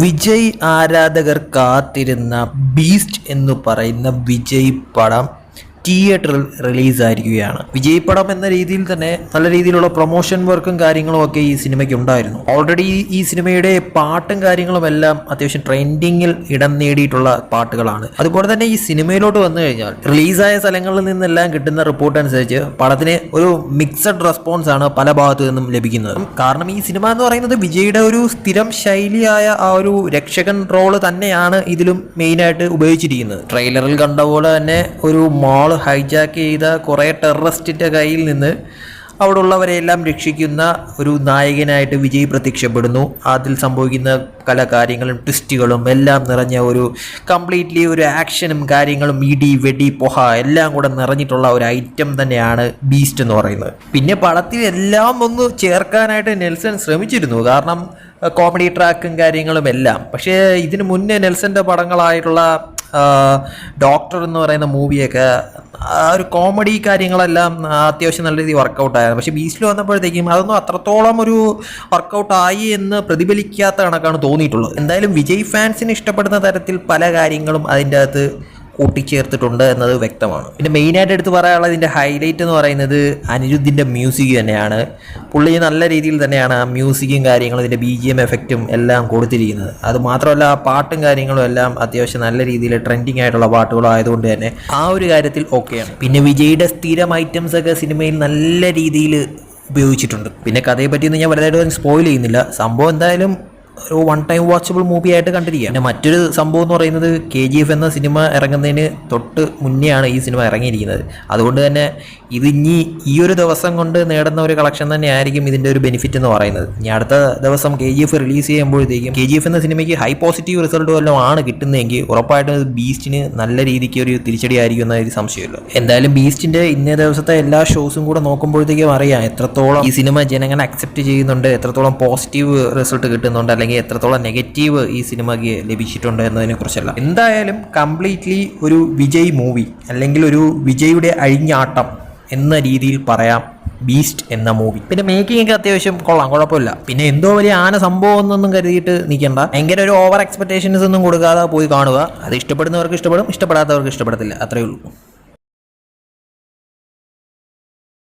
വിജയ് ആരാധകർ കാത്തിരുന്ന ബീസ്റ്റ് എന്ന് പറയുന്ന വിജയ് പടം തിയേറ്ററിൽ റിലീസായിരിക്കുകയാണ്. വിജയ് പടം എന്ന രീതിയിൽ തന്നെ നല്ല രീതിയിലുള്ള പ്രൊമോഷൻ വർക്കും കാര്യങ്ങളും ഒക്കെ ഈ സിനിമയ്ക്ക് ഉണ്ടായിരുന്നു. ഓൾറെഡി ഈ സിനിമയുടെ പാട്ടും കാര്യങ്ങളും എല്ലാം അത്യാവശ്യം ട്രെൻഡിങ്ങിൽ ഇടം നേടിയിട്ടുള്ള പാട്ടുകളാണ്. അതുപോലെ തന്നെ ഈ സിനിമയിലോട്ട് വന്നു കഴിഞ്ഞാൽ റിലീസായ സ്ഥലങ്ങളിൽ നിന്നെല്ലാം കിട്ടുന്ന റിപ്പോർട്ട് അനുസരിച്ച് പടത്തിന് ഒരു മിക്സഡ് റെസ്പോൺസ് ആണ് പല ഭാഗത്തു നിന്നും ലഭിക്കുന്നത്. കാരണം ഈ സിനിമ എന്ന് പറയുന്നത് വിജയുടെ ഒരു സ്ഥിരം ശൈലിയായ ആ ഒരു രക്ഷകൻ റോള് തന്നെയാണ് ഇതിലും മെയിനായിട്ട് ഉപയോഗിച്ചിരിക്കുന്നത്. ട്രെയിലറിൽ കണ്ട പോലെ തന്നെ ഒരു മാൾ ഹൈജാക്ക് ചെയ്ത കുറേ ടെററിസ്റ്റിൻ്റെ കയ്യിൽ നിന്ന് അവിടെ ഉള്ളവരെയെല്ലാം രക്ഷിക്കുന്ന ഒരു നായകനായിട്ട് വിജയ് പ്രത്യക്ഷപ്പെടുന്നു. അതിൽ സംഭവിക്കുന്ന പല കാര്യങ്ങളും ട്വിസ്റ്റുകളും എല്ലാം നിറഞ്ഞ ഒരു കംപ്ലീറ്റ്ലി ഒരു ആക്ഷനും കാര്യങ്ങളും ഇടി വെടി പൊഹ എല്ലാം കൂടെ നിറഞ്ഞിട്ടുള്ള ഒരു ഐറ്റം തന്നെയാണ് ബീസ്റ്റ് എന്ന് പറയുന്നത്. പിന്നെ പടത്തിൽ എല്ലാം ഒന്ന് ചേർക്കാനായിട്ട് നെൽസൺ ശ്രമിച്ചിരുന്നു. കാരണം കോമഡി ട്രാക്കും കാര്യങ്ങളും എല്ലാം. പക്ഷേ ഇതിന് മുന്നേ നെൽസൻ്റെ പടങ്ങളായിട്ടുള്ള ഡോക്ടർ എന്ന് പറയുന്ന മൂവിയൊക്കെ ആ ഒരു കോമഡി കാര്യങ്ങളെല്ലാം അത്യാവശ്യം നല്ല രീതിയിൽ വർക്കൗട്ടായിരുന്നു. പക്ഷേ ബീസ്റ്റിൽ വന്നപ്പോഴത്തേക്കും അതൊന്നും അത്രത്തോളം ഒരു വർക്കൗട്ടായി എന്ന് പ്രതിഫലിക്കാത്ത കണക്കാണ് തോന്നിയിട്ടുള്ളത്. എന്തായാലും വിജയ് ഫാൻസിന് ഇഷ്ടപ്പെടുന്ന തരത്തിൽ പല കാര്യങ്ങളും അതിൻ്റെ അകത്ത് കൂട്ടിച്ചേർത്തിട്ടുണ്ട് എന്നത് വ്യക്തമാണ്. പിന്നെ മെയിനായിട്ട് എടുത്ത് പറയാനുള്ളത് ഇതിൻ്റെ ഹൈലൈറ്റ് എന്ന് പറയുന്നത് അനിരുദ്ധിൻ്റെ മ്യൂസിക് തന്നെയാണ്. പുള്ളി നല്ല രീതിയിൽ തന്നെയാണ് ആ മ്യൂസിക്കും കാര്യങ്ങളും ഇതിൻ്റെ BGM എഫക്റ്റും എല്ലാം കൊടുത്തിരിക്കുന്നത്. അത് മാത്രമല്ല ആ പാട്ടും കാര്യങ്ങളും എല്ലാം അത്യാവശ്യം നല്ല രീതിയിൽ ട്രെൻഡിങ് ആയിട്ടുള്ള പാട്ടുകളും ആയതുകൊണ്ട് തന്നെ ആ ഒരു കാര്യത്തിൽ ഓക്കെയാണ്. പിന്നെ വിജയുടെ സ്ഥിരം ഐറ്റംസ് ഒക്കെ സിനിമയിൽ നല്ല രീതിയിൽ ഉപയോഗിച്ചിട്ടുണ്ട്. പിന്നെ കഥയെ പറ്റിയൊന്നും ഞാൻ വലുതായിട്ട് സ്പോയിൽ ചെയ്യുന്നില്ല. സംഭവം എന്തായാലും ഒരു വൺ ടൈം വാച്ചബിൾ മൂവി ആയിട്ട് കണ്ടിരിക്കുക. പിന്നെ മറ്റൊരു സംഭവം എന്ന് പറയുന്നത് KGF എന്ന സിനിമ ഇറങ്ങുന്നതിന് തൊട്ട് മുന്നെയാണ് ഈ സിനിമ ഇറങ്ങിയിരിക്കുന്നത്. അതുകൊണ്ട് തന്നെ ഇത് ഇനി ഈ ഒരു ദിവസം കൊണ്ട് നേടുന്ന ഒരു കളക്ഷൻ തന്നെ ആയിരിക്കും ഇതിൻ്റെ ഒരു ബെനിഫിറ്റ് എന്ന് പറയുന്നത്. ഇനി അടുത്ത ദിവസം KGF റിലീസ് ചെയ്യുമ്പോഴത്തേക്കും KGF എന്ന സിനിമയ്ക്ക് ഹൈ പോസിറ്റീവ് റിസൾട്ട് വല്ലതും ആണ് കിട്ടുന്നതെങ്കിൽ ഉറപ്പായിട്ടും ബീസ്റ്റിന് നല്ല രീതിക്ക് ഒരു തിരിച്ചടി ആയിരിക്കും എന്നൊരു സംശയമില്ല. എന്തായാലും ബീസ്റ്റിൻ്റെ ഇന്നേ ദിവസത്തെ എല്ലാ ഷോസും കൂടെ നോക്കുമ്പോഴത്തേക്കും അറിയാം എത്രത്തോളം ഈ സിനിമ ജനങ്ങളെ അക്സെപ്റ്റ് ചെയ്യുന്നുണ്ട്, എത്രത്തോളം പോസിറ്റീവ് റിസൾട്ട് കിട്ടുന്നുണ്ട്, അല്ലെങ്കിൽ എത്രത്തോളം നെഗറ്റീവ് ഈ സിനിമയ്ക്ക് ലഭിച്ചിട്ടുണ്ട് എന്നതിനെ കുറിച്ചല്ല. എന്തായാലും കംപ്ലീറ്റ്ലി ഒരു വിജയ് മൂവി അല്ലെങ്കിൽ ഒരു വിജയുടെ അഴിഞ്ഞാട്ടം എന്ന രീതിയിൽ പറയാം ബീസ്റ്റ് എന്ന മൂവി. പിന്നെ മേക്കിംഗ് ഒക്കെ അത്യാവശ്യം കൊള്ളാം, കുഴപ്പമില്ല. പിന്നെ എന്തോ വലിയ ആന സംഭവം എന്നൊന്നും കരുതിയിട്ട് നിൽക്കണ്ട. ഭയങ്കര ഒരു ഓവർ എക്സ്പെക്ടേഷൻസ് ഒന്നും കൊടുക്കാതെ പോയി കാണുക. അത് ഇഷ്ടപ്പെടുന്നവർക്ക് ഇഷ്ടപ്പെടും, ഇഷ്ടപ്പെടാത്തവർക്ക് ഇഷ്ടപ്പെടത്തില്ല. അത്രയേ ഉള്ളൂ.